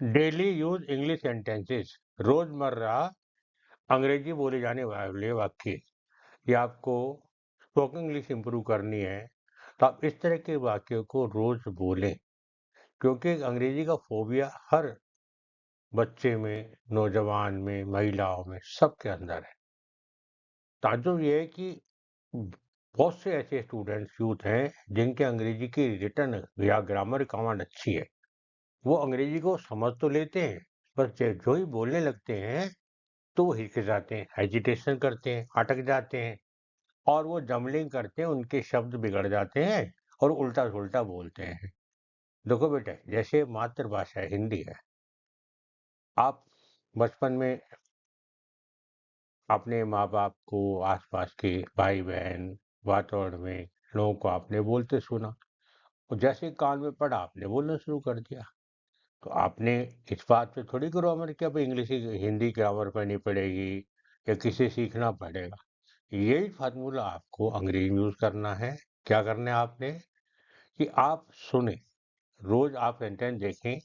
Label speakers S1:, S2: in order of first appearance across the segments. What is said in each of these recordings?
S1: Daily use English sentences, रोजमर्रा अंग्रेजी बोले जाने वाले वाक्य। ये आपको स्पोकन इंग्लिश इंप्रूव करनी है तो आप इस तरह के वाक्यों को रोज बोलें, क्योंकि अंग्रेजी का फोबिया हर बच्चे में, नौजवान में, महिलाओं में, सबके अंदर है। ताज्जुब ये है कि बहुत से ऐसे स्टूडेंट्स यूथ हैं जिनके अंग्रेजी की रिटर्न या ग्रामर कमांड अच्छी है। वो अंग्रेजी को समझ तो लेते हैं, पर जो ही बोलने लगते हैं तो वो हिचकिचाते हैं, हेजिटेशन करते हैं, अटक जाते हैं और वो जमलिंग करते हैं, उनके शब्द बिगड़ जाते हैं और उल्टा-सुल्टा बोलते हैं। देखो बेटा, जैसे मातृभाषा हिंदी है, आप बचपन में अपने माँ-बाप को, आस-पास के भाई-बहन, वातावरण में लोगों को आपने बोलते सुना और जैसे ही कान में पड़ा आपने बोलना शुरू कर दिया। तो आपने इस बात पे थोड़ी ग्रामर कि अब इंग्लिश हिंदी ग्रामर पढ़नी पड़ेगी या किसे सीखना पड़ेगा। यही फार्मूला आपको अंग्रेजी में यूज करना है। क्या करना है आपने कि आप सुने, रोज आप सेंटेंस देखें,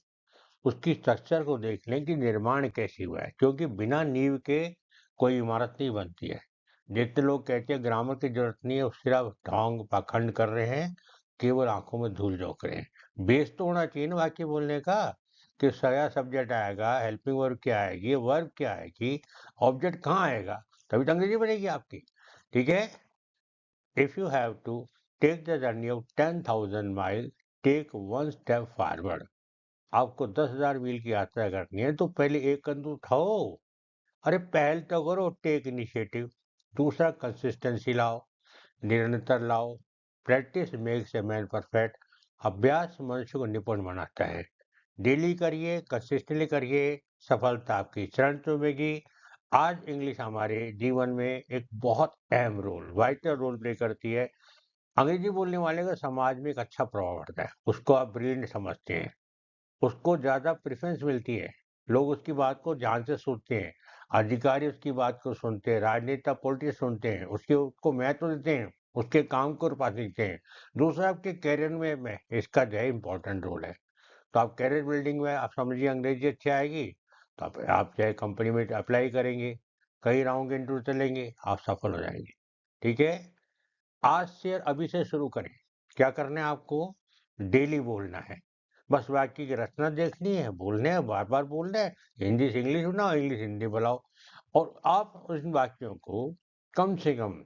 S1: उसकी स्ट्रक्चर को देख लें कि निर्माण कैसे हुआ है, क्योंकि बिना नींव के कोई इमारत नहीं बनती है। जितने लोग कहते हैं ग्रामर की जरूरत नहीं है, वो सिर्फ ढोंग पाखंड कर रहे हैं, केवल आंखों में धूल झोंक रहे हैं। बेस तो होना चाहिए ना वाक्य बोलने का, कि सया सब्जेक्ट आएगा, हेल्पिंग वर्ब क्या आएगी, वर्ब क्या आएगी, ऑब्जेक्ट कहाँ आएगा, तभी तो अंग्रेजी बनेगी आपकी। ठीक है। If you have to take the journey of 10,000 miles, take one step forward. आपको 10,000 मील की यात्रा करनी है तो पहले एक कदम तो उठाओ। अरे पहल तो करो, टेक इनिशिएटिव। दूसरा, कंसिस्टेंसी लाओ, निरंतर लाओ। Practice makes a man perfect. अभ्यास मनुष्य को निपुण बनाता है। डेली करिए, कंसिस्टेंटली करिए, सफलता आपकी शरण चूमेगी। आज इंग्लिश हमारे जीवन में एक बहुत अहम रोल, वाइटल रोल प्ले करती है। अंग्रेजी बोलने वाले का समाज में एक अच्छा प्रभाव पड़ता है, उसको आप ब्रिलियंट समझते हैं, उसको ज्यादा प्रेफरेंस मिलती है, लोग उसकी बात को ध्यान से सुनते हैं, अधिकारी उसकी बात को सुनते हैं, राजनेता पॉलिटिक्स सुनते हैं, उसके उसको महत्व देते हैं, उसके काम को प्राथमिकता हैं। दूसरा, आपके करियर में इसका जो है इम्पोर्टेंट रोल है। तो आप करियर बिल्डिंग में आप समझिए अंग्रेजी अच्छी आएगी तो आप चाहे कंपनी में अप्लाई करेंगे, कई राउंड के इंटरव्यू चलेंगे, आप सफल हो जाएंगे। ठीक है। आज से और अभी से शुरू करें। क्या करना है आपको? डेली बोलना है। बस वाक्य की रचना देखनी है, बोलने हैं, बार बार बोलना है। हिंदी से इंग्लिश बनाओ, इंग्लिश हिंदी बनाओ। और आप उन वाक्यों को कम से कम,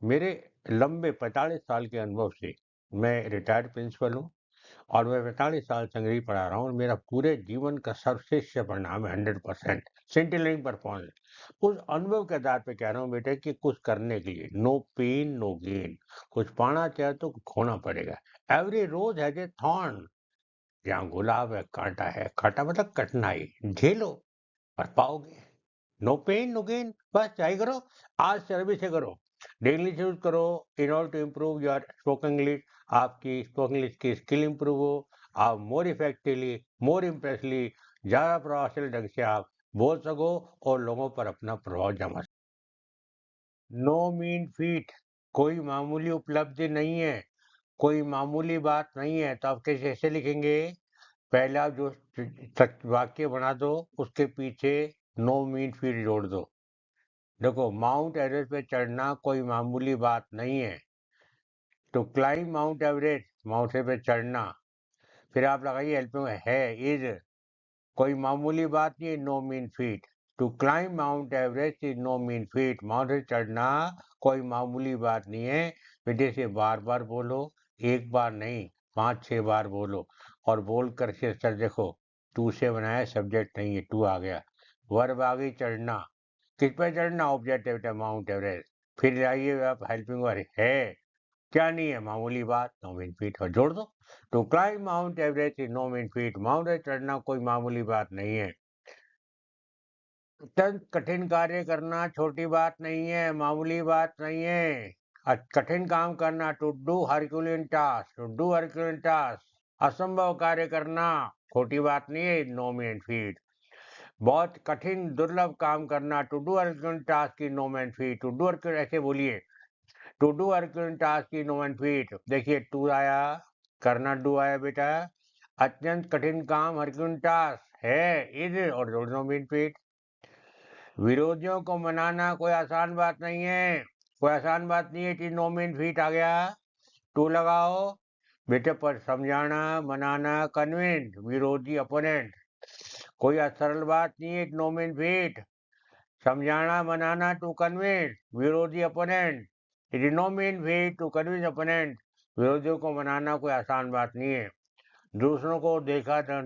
S1: मेरे लंबे 45 साल के अनुभव से, मैं रिटायर्ड प्रिंसिपल हूँ और मैं 45 साल से अंग्रेजी पढ़ा रहा हूँ और मेरा पूरे जीवन का सर्वश्रेष्ठ परिणाम है 100%, सेंटिलिंग परफॉर्मेंस। उस अनुभव के आधार पे कह रहा हूँ बेटे कि कुछ करने के लिए नो पेन नो गेन। कुछ पाना चाहे तो खोना पड़ेगा। Every rose has a thorn. जहाँ गुलाब है कांटा है, कांटा मतलब कठिनाई, झेलो और पाओगे। No pain no gain. बस ट्राई करो, आज से अभी से करो, डेली यूज करो in order to improve your spoken English. आपकी स्पोकन इंग्लिश की स्किल इंप्रूव हो, आप मोर इफेक्टिवली, मोर इम्प्रेसली, ज्यादा प्रभावशाली ढंग से आप बोल सको और लोगों पर अपना प्रभाव जमा। नो मीन फीट, कोई मामूली उपलब्धि नहीं है, कोई मामूली बात नहीं है। तो आप कैसे ऐसे लिखेंगे? पहले आप जो वाक्य बना दो, उसके पीछे नो मीन फीट जोड़ दो। देखो, माउंट एवरेस्ट पे चढ़ना कोई मामूली बात नहीं है। To climb Mount Everest, Mount Everest पे चढ़ना। फिर आप लगाइए हेल्पिंग है, इज, कोई मामूली बात नहीं है, no mean feat. To climb Mount Everest is no mean feat, Mount Everest चढ़ना कोई मामूली बात नहीं है। विजय से बार बार बोलो, एक बार नहीं, 5-6 बार बोलो। और बोल कर से सर देखो, टू से बनाया, सब्जेक्ट नहीं है, टू आ गया, वर्ब आ गई, चढ़ना। किस पे चढ़ना? ऑब्जेक्ट है माउंट एवरेस्ट। फिर आइए आप हेल्पिंग वर्ब है, क्या नहीं है, मामूली बात, नो मीन फीट, और जोड़ दो। To climb Mount Everest is no mean feat, Mount Everest चढ़ना कोई मामूली बात नहीं है। अत्यंत कठिन कार्य करना छोटी बात नहीं है, मामूली बात नहीं है। कठिन काम करना, to do Herculean task, to do Herculean task, असंभव कार्य करना छोटी बात नहीं है, नो मीन फीट। बहुत कठिन दुर्लभ काम करना, टू डू हरक्यूलियन टास्क की no mean feat. To do Herculean, ऐसे बोलिए, टू डू हरक्यूलियन टास्क की नो मीन फीट। देखिए, टू आया, करना डू आया बेटा, अत्यंत कठिन काम, हरक्यून टास्क है, इज और नो मीन फीट। विरोधियों को मनाना कोई आसान बात नहीं है, कोई आसान बात नहीं है। It is no mean feat आ गया, टू लगाओ बेटे पर। समझाना, मनाना, कन्विंस, विरोधी अपोनेंट, कोई सरल बात नहीं है। It no mean feat. समझाना, मनाना, टू कन्विंस विरोधी opponent. It is no mean feat to convince opponent. विरोधियों को मनाना कोई आसान बात नहीं है। दूसरों को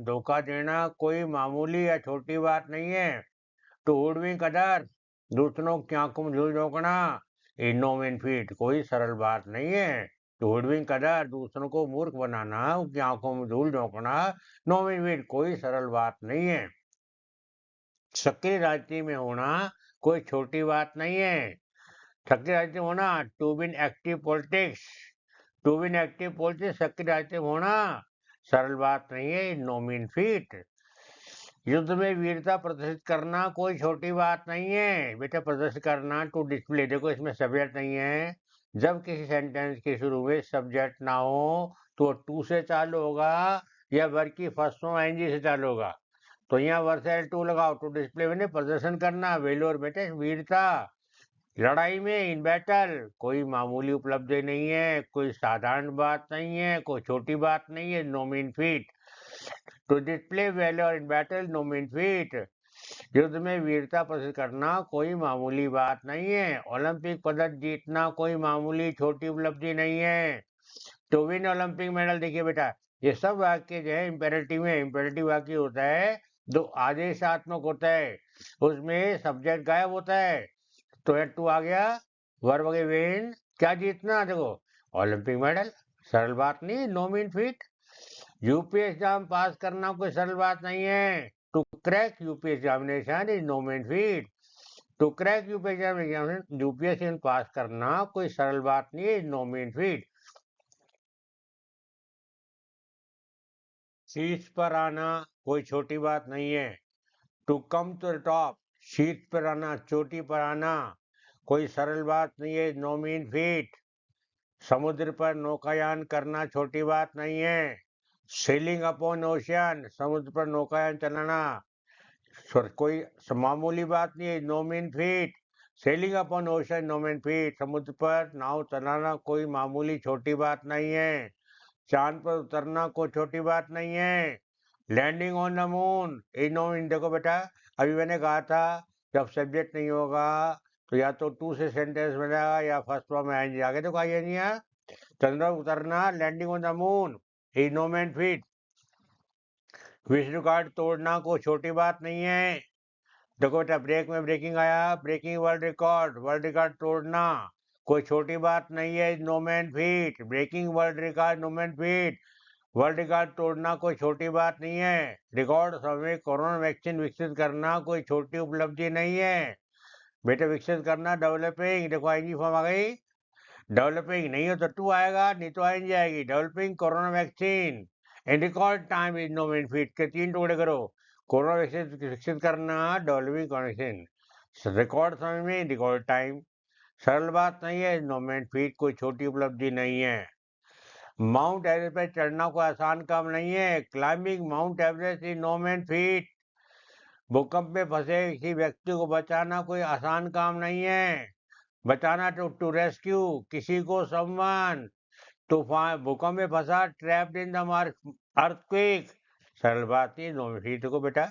S1: धोखा देना कोई मामूली या छोटी बात नहीं है। टू हुडविंक अदर, दूसरों की आंखों में धूल झोंकना, इज नो मीन फीट, कोई सरल बात नहीं है। टू हुडविंक अदर, दूसरों को मूर्ख बनाना, उनकी आंखों में धूल झोंकना, नो मीन फीट, कोई सरल बात नहीं है। सक्रिय राजनीति में होना कोई छोटी बात नहीं है। सक्रिय राजनीति में होना, to be in active politics, to be in active politics, सक्रिय राजनीति में होना सरल बात नहीं है। No mean feat. युद्ध में वीरता प्रदर्शित करना कोई छोटी बात नहीं है बेटा। प्रदर्शित करना, टू डिस्प्ले, देखो इसमें सब्जेक्ट नहीं है। जब किसी सेंटेंस के शुरू में सब्जेक्ट ना हो तो टू से चालू होगा या वर्ग की फर्स्ट फॉर्म आईएनजी से चालू होगा। तो यहाँ वर्सेल टू लगाओ। टू डिस्प्ले मैंने प्रदर्शन करना, वेलोर बेटे वीरता। लड़ाई में, इन बैटल, कोई मामूली उपलब्धि नहीं है, कोई साधारण बात नहीं है, कोई छोटी बात नहीं है। No mean feat. To display valour in battle, no mean feat. युद्ध में वीरता प्रदर्शित करना कोई मामूली बात नहीं है। ओलंपिक पदक जीतना कोई मामूली छोटी उपलब्धि नहीं है। टू विन ओलंपिक मेडल, देखिए बेटा ये सब वाक्य जो है इंपेरेटिव है। इंपेरेटिव वाक्य होता है जो आदेशात्मक होता है, उसमें सब्जेक्ट गायब होता है। तो टू आ गया, वर्ब के विन, क्या जीतना, देखो ओलंपिक मेडल, सरल बात नहीं, no mean feat. UPSC exam pass करना कोई सरल बात नहीं है। To crack UPSC examination is no mean feat. To crack UPSC pass करना कोई सरल बात नहीं है। No mean feat. शीर्ष पर आना कोई छोटी बात नहीं है। To come to the top, शीर्ष पर आना, चोटी पर आना कोई सरल बात नहीं है। No mean feat. समुद्र पर नौकायान करना छोटी बात नहीं है। सेलिंग अपॉन ओशियन, समुद्र पर नौकायान चलाना कोई मामूली बात नहीं है। No mean feat. Sailing upon ocean, no mean feat, समुद्र पर नाव चलाना कोई मामूली छोटी बात नहीं है। चांद पर उतरना कोई छोटी बात नहीं है। Landing on the moon is no mean, देखो बेटा अभी मैंने कहा था जब सब्जेक्ट नहीं होगा तो या तो टू से सेंटेंस बनेगा या फर्स्ट फॉर्म में आएंगे। आगे देखो आइए नहीं है, चंद्र उतरना, landing on the moon is no mean feat. विष्णु कार्ड तोड़ना कोई छोटी बात नहीं है। देखो बेटा ब्रेक में ब्रेकिंग आया, ब्रेकिंग वर्ल्ड रिकॉर्ड तोड़ना कोई छोटी बात नहीं है। No man feat. Breaking world record, no man feat, world record तोड़ना कोई छोटी बात नहीं है। रिकॉर्ड समय कोरोना वैक्सीन विकसित करना कोई छोटी उपलब्धि नहीं है बेटा। विकसित करना, डेवलपिंग, देखो आईजी फॉर्म आ गई। डेवलपिंग नहीं हो तो टू आएगा, नहीं तो आएंगे आएगी। Developing corona vaccine in record time is no mean feat के तीन टुकड़े करो। कोरोना वैक्सीन विकसित करना, डेवलपिंग वैक्सीन, रिकॉर्ड समय में, रिकॉर्ड टाइम, सरल बात नहीं है। नो मीन फीट, कोई छोटी उपलब्धि नहीं है। माउंट एवरेस्ट पर चढ़ना कोई आसान काम नहीं है। Climbing Mount Everest is no mean feat. भूकंप में फंसे किसी व्यक्ति को बचाना कोई आसान काम नहीं है। बचाना, टू रेस्क्यू किसी को, सम्मान। तूफान, भूकंप में फंसा, ट्रैप्ड इन द अर्थक्वेक, सरल बात नहीं, नो मीन को बेटा।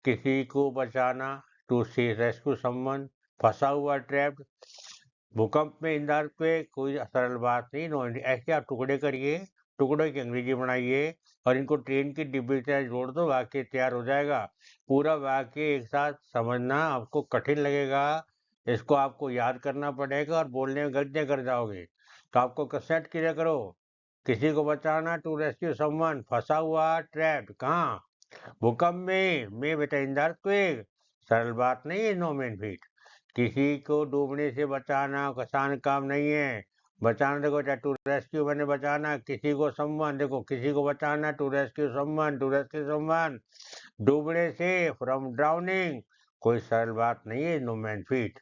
S1: किसी को बचाना, टू सी रेस्क्यू समवन, फंसा हुआ, ट्रैप्ड, भूकंप में, इन द अर्थक्वेक, कोई सरल बात नहीं, नो मीन। ऐसे आप टुकड़े करिए, टुकड़ों की अंग्रेजी बनाइए और इनको ट्रेन की डिब्बी से जोड़ दो, वाक्य तैयार हो जाएगा। पूरा वाक्य एक साथ समझना आपको कठिन लगेगा, इसको आपको याद करना पड़ेगा और बोलने में गलतियां कर जाओगे। तो आपको कैसेट क्लियर करो। किसी को बचाना, टू रेस्क्यू समवन, फंसा हुआ, ट्रैप्ड, कहाँ, भूकंप में बेटा, इन द अर्थक्वेक, सरल बात नहीं है। No mean feat. किसी को डूबने से बचाना आसान काम नहीं है। बचाना, देखो टू रेस्क्यू मैंने बचाना, किसी को समवन, देखो किसी को बचाना, to rescue someone, to rescue someone, डूबने से, फ्रॉम ड्राउनिंग, कोई सरल बात नहीं है। No man feat.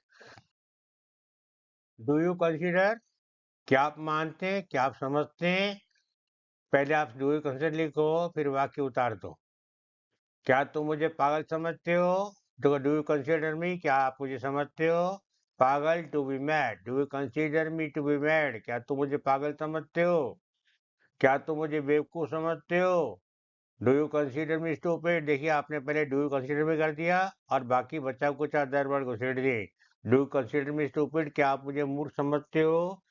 S1: Do you consider, क्या आप मानते हैं, क्या आप समझते हैं पहले आप डू यू कंसीडर लिखो, फिर वाक्य उतार दो। क्या तुम मुझे पागल समझते हो? तो डू यू कंसीडर मी, क्या आप मुझे समझते हो? पागल, to be mad. Do you consider me to be mad, क्या तुम मुझे पागल समझते हो? क्या तुम मुझे बेवकूफ समझते हो? Do you consider me stupid. देखिए, आपने पहले डू यू कंसीडर मी कर दिया और बाकी बचा कुछ अदर वर्ड घुसेड़ दिए। Do you consider me stupid, क्या आप मुझे मूर्ख समझते हो?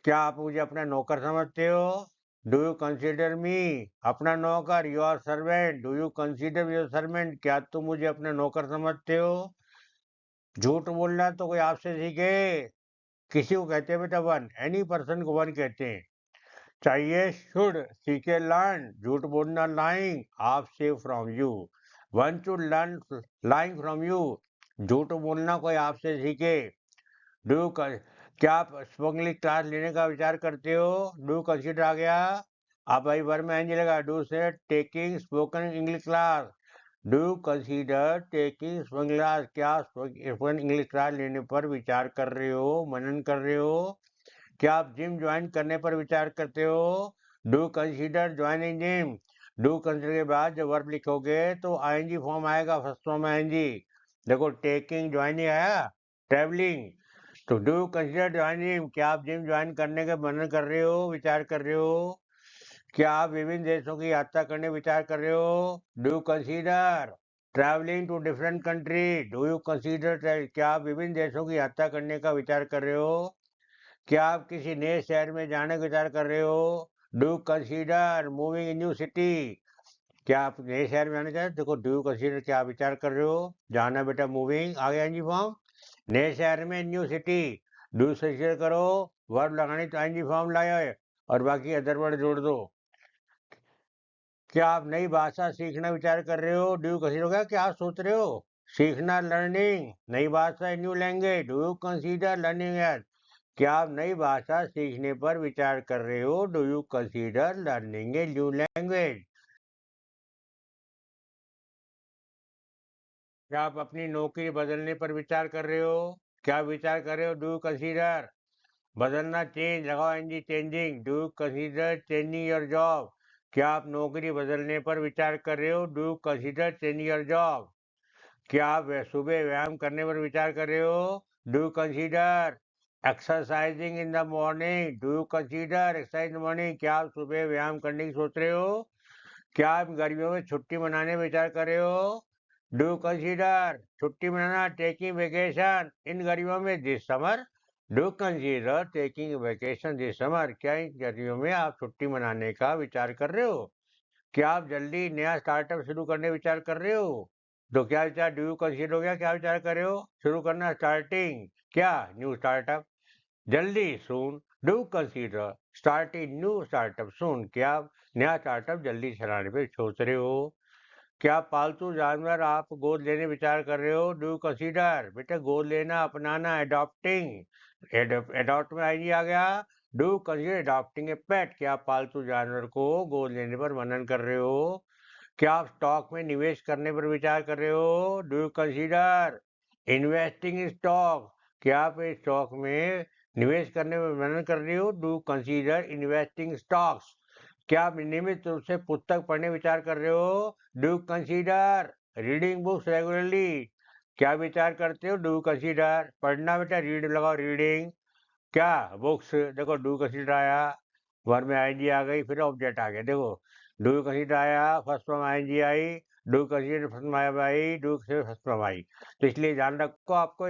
S1: क्या आप मुझे अपना नौकर समझते हो? डू यू कंसीडर मी अपना नौकर, your servant. Do you consider your servant, क्या तुम मुझे अपना नौकर समझते हो? झूठ बोलना तो कोई आपसे सीखे। किसी को कहते हैं बेटा वन, एनी पर्सन को वन कहते हैं। चाहिए शुड, सीखे लर्न। झूठ बोलना लाइंग, आप से from you. One should learn lying from you, झूठ बोलना कोई आपसे सीखे। डू कर, क्या आप स्पोकन क्लास लेने का विचार करते हो? डू कंसीडर आ गया, आप भाई वर्ब में आएंगे लगा। डू से taking spoken English class. Do consider taking spoken class, क्या स्पोकन इंग्लिश क्लास लेने पर विचार कर रहे हो, मनन कर रहे हो? क्या आप जिम ज्वाइन करने पर विचार करते हो? Do consider joining gym. Do consider के बाद जब वर्ब लिखोगे तो आईएनजी फॉर्म आएगा, फर्स्ट फॉर्म में आईएनजी। देखो, टेकिंग ज्वाइनिंग आया, ट्रेवलिंग। तो डू कंसीडर ज्वाइनिंग, क्या आप जिम ज्वाइन करने का मनन कर रहे हो, विचार कर रहे हो? क्या आप विभिन्न देशों की यात्रा करने विचार कर रहे हो? Do consider travelling to different country. Do you consider, क्या आप विभिन्न देशों की यात्रा करने का विचार कर रहे हो? क्या आप किसी नए शहर में जाने का विचार कर रहे हो? Do consider moving in new city, क्या आप नए शहर में जाना चाहते हो? देखो, डू कंसीडर, क्या आप विचार कर रहे हो, जाना बेटा, मूविंग आ गया एनजी फॉर्म। नए शहर में, न्यू सिटी। डू कंसीडर करो, वर्ब लगानी तो एनजी फॉर्म लाए और बाकी अदर वर्ड जोड़ दो। क्या आप नई भाषा सीखना विचार कर रहे हो? डू कंसीडर होगा, क्या आप सोच रहे हो सीखना, लर्निंग नई भाषा, new language. Do you consider learning at, क्या आप नई भाषा सीखने पर विचार कर रहे हो? Do you consider learning a new language. क्या आप अपनी नौकरी बदलने पर विचार कर रहे हो? क्या विचार कर रहे हो? डू यू कंसीडर बदलना, चेंज लगाओ एनजी, changing. Do you consider changing your job, क्या आप नौकरी बदलने पर विचार कर रहे हो? Do you consider changing your job. क्या आप सुबह व्यायाम करने पर विचार कर रहे हो? Do you consider exercising in the morning. Do you consider exercise in the morning, क्या आप सुबह व्यायाम करने की सोच रहे हो? क्या आप गर्मियों में छुट्टी मनाने में विचार कर रहे हो? डू यू कंसीडर छुट्टी मनाना, टेकिंग वेकेशन इन गर्मियों में, this summer. Do consider taking vacation this summer, क्या इन गर्मियों में आप छुट्टी मनाने का विचार कर रहे हो? क्या आप जल्दी नया स्टार्टअप शुरू करने विचार कर रहे हो? तो क्या विचार, डू यू कंसीडर हो गया, क्या विचार कर रहे हो, शुरू करना, स्टार्टिंग, क्या न्यू स्टार्टअप जल्दी, soon. Do consider starting new startup soon, क्या आप नया स्टार्टअप जल्दी चलाने पे सोच रहे हो? क्या पालतू जानवर आप गोद लेने विचार कर रहे हो? डू कंसीडर बेटा गोद लेना, अपनाना, एडॉप्टिंग। एडॉप्ट में आईडी आ गया। डू कंसीडर एडॉप्टिंग ए पेट, क्या आप पालतू जानवर को गोद लेने पर मनन कर रहे हो? क्या आप स्टॉक में निवेश करने पर विचार कर रहे हो? Do you consider investing in stock, क्या आप इस स्टॉक में निवेश करने में मनन कर रहे हो? डू कंसीडर इन्वेस्टिंग स्टॉक्स, क्या आप नियमित रूप से पुस्तक पढ़ने विचार कर रहे हो? Do consider reading books regularly, क्या विचार करते हो? डू कंसीडर पढ़ना बेटा, रीड लगाओ, रीडिंग, क्या बुक्स। देखो, डू कंसीडर आया, वर्ब में आईएनजी आ गई, फिर ऑब्जेक्ट आ गया। देखो, डू कंसीडर आया, फर्स्ट फॉर्म आईएनजी आई, डू कंसीडर फर्स्ट फॉर्म आई, डू फर्स्ट फॉर्म आई। तो इसलिए ध्यान रखो आपको